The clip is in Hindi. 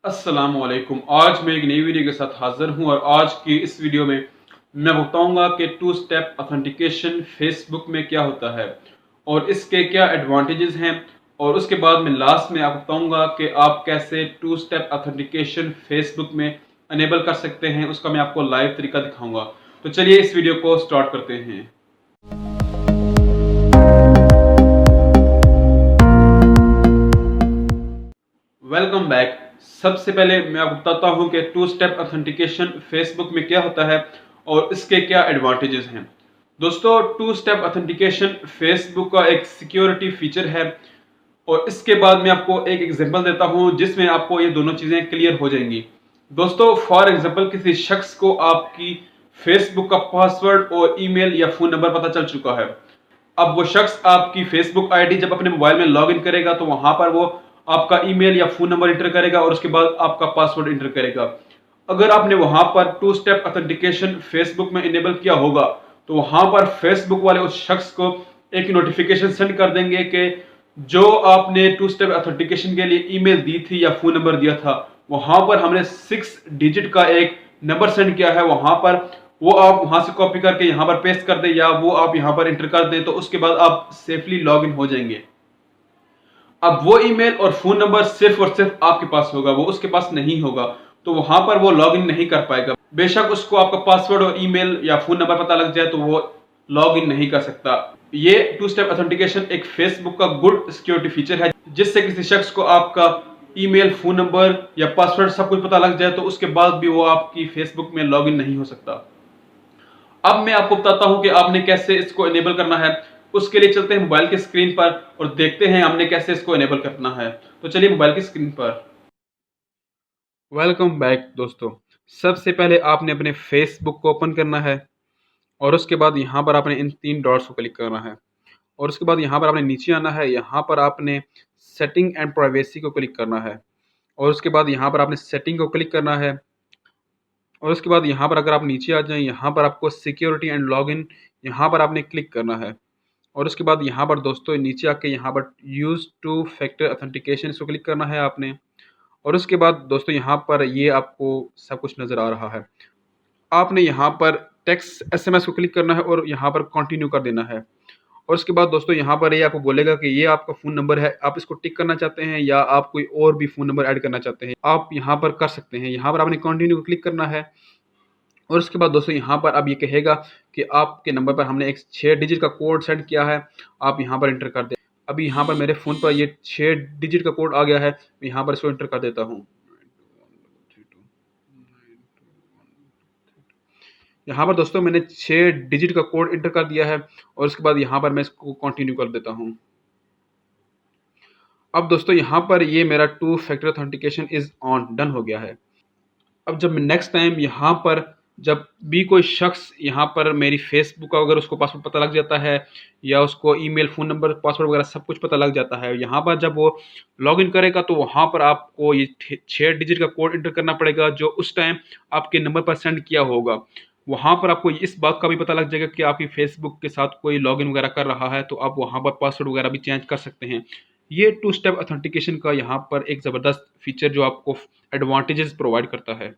अस्सलामुअलैकुम। आज मैं एक नई वीडियो के साथ हाजिर हूं और आज की इस वीडियो में मैं बताऊंगा कि टू स्टेप ऑथेंटिकेशन फेसबुक में क्या होता है और इसके क्या एडवांटेजेस हैं। और उसके बाद मैं लास्ट में आपको बताऊंगा कि आप कैसे टू स्टेप ऑथेंटिकेशन फेसबुक में अनेबल कर सकते हैं। उसका मैं आपको लाइव तरीका दिखाऊंगा। तो चलिए इस वीडियो को स्टार्ट करते हैं। Welcome back. सबसे पहले मैं आपको बताता हूं कि टू स्टेप ऑथेंटिकेशन फेसबुक में क्या होता है और इसके क्या एडवांटेजेस हैं। दोस्तों, टू स्टेप ऑथेंटिकेशन फेसबुक का एक सिक्योरिटी फीचर है और इसके बाद मैं आपको एक एग्जांपल देता हूं जिसमें आपको ये दोनों चीजें क्लियर हो जाएंगी। दोस्तों, फॉर एग्जांपल किसी शख्स को आपकी फेसबुक का पासवर्ड और ईमेल या फोन नंबर पता चल चुका है। अब वो शख्स आपकी फेसबुक आईडी जब अपने मोबाइल में लॉग इन करेगा तो वहां पर वो आपका ईमेल या फोन नंबर इंटर करेगा और उसके बाद आपका पासवर्ड इंटर करेगा। अगर आपने वहां पर टू स्टेप ऑथेंटिकेशन फेसबुक में इनेबल किया होगा तो वहां पर फेसबुक वाले उस शख्स को एक नोटिफिकेशन सेंड कर देंगे कि जो आपने टू स्टेप ऑथेंटिकेशन के लिए ईमेल दी थी या फोन नंबर दिया था, वहां पर हमने 6 डिजिट का एक नंबर सेंड किया है। वहां पर वो आप वहां से कॉपी करके यहाँ पर पेस्ट कर दें या वो आप यहाँ पर इंटर कर दें तो उसके बाद आप सेफली लॉग इन हो जाएंगे। अब वो ईमेल और फोन नंबर सिर्फ और सिर्फ आपके पास होगा, वो उसके पास नहीं होगा, तो वहां पर वो लॉग इन नहीं कर पाएगा। बेशक उसको आपका पासवर्ड और ईमेल या फोन नंबर पता लग जाए तो वो लॉग इन नहीं कर सकता। ये टू स्टेप ऑथेंटिकेशन एक फेसबुक का गुड सिक्योरिटी फीचर है जिससे किसी शख्स को आपका ईमेल, फोन नंबर या पासवर्ड सब कुछ पता लग जाए तो उसके बाद भी वो आपकी फेसबुक में लॉग इन नहीं हो सकता। अब मैं आपको बताता हूं कि आपने कैसे इसको इनेबल करना है। उसके लिए चलते हैं मोबाइल की स्क्रीन पर और देखते हैं हमने कैसे इसको इनेबल करना है। तो चलिए मोबाइल की स्क्रीन पर। वेलकम बैक दोस्तों। सबसे पहले आपने अपने फेसबुक को ओपन करना है और उसके बाद यहाँ पर आपने इन 3 डॉट्स को क्लिक करना है और उसके बाद यहाँ पर आपने नीचे आना है। यहाँ पर आपने सेटिंग एंड प्राइवेसी को क्लिक करना है और उसके बाद यहाँ पर आपने सेटिंग को क्लिक करना है और उसके बाद यहाँ पर अगर आप नीचे आ जाएं, यहाँ पर आपको सिक्योरिटी एंड लॉगिन यहाँ पर आपने क्लिक करना है और उसके बाद यहाँ पर दोस्तों नीचे आके यहाँ पर यूज़ टू फैक्टर ऑथेंटिकेशन इसको क्लिक करना है आपने। और उसके बाद दोस्तों यहाँ पर ये आपको सब कुछ नज़र आ रहा है। आपने यहाँ पर टेक्स्ट एसएमएस को क्लिक करना है और यहाँ पर कंटिन्यू कर देना है। और उसके बाद दोस्तों यहाँ पर ये आपको बोलेगा कि ये आपका फ़ोन नंबर है, आप इसको टिक करना चाहते हैं या आप कोई और भी फ़ोन नंबर ऐड करना चाहते हैं, आप यहाँ पर कर सकते हैं। यहाँ पर आपने कंटिन्यू को क्लिक करना है और उसके बाद दोस्तों यहाँ पर अब ये कहेगा कि आपके नंबर पर हमने एक 6 डिजिट का कोड सेंड किया है, आप यहाँ पर इंटर कर दें। अभी यहाँ पर मेरे फ़ोन पर ये 6 डिजिट का कोड आ गया है, मैं यहाँ पर इसको इंटर कर देता हूँ। यहाँ पर दोस्तों मैंने 6 डिजिट का कोड इंटर कर दिया है और उसके बाद यहाँ पर मैं इसको कंटिन्यू कर देता हूँ। अब दोस्तों यहाँ पर ये मेरा two factor authentication is on done हो गया है। अब जब मैं नेक्स्ट टाइम यहाँ पर जब भी कोई शख्स यहाँ पर मेरी फेसबुक का अगर उसको पासवर्ड पता लग जाता है या उसको ईमेल, फ़ोन नंबर, पासवर्ड वगैरह सब कुछ पता लग जाता है, यहाँ पर जब वो लॉगिन करेगा तो वहाँ पर आपको ये 6 डिजिट का कोड एंटर करना पड़ेगा जो उस टाइम आपके नंबर पर सेंड किया होगा। वहाँ पर आपको इस बात का भी पता लग जाएगा कि आपकी फेसबुक के साथ कोई लॉगिन वगैरह कर रहा है, तो आप वहाँ पर पासवर्ड वगैरह भी चेंज कर सकते हैं। ये टू स्टेप ऑथेंटिकेशन का यहाँ पर एक ज़बरदस्त फीचर जो आपको एडवांटेजेस प्रोवाइड करता है।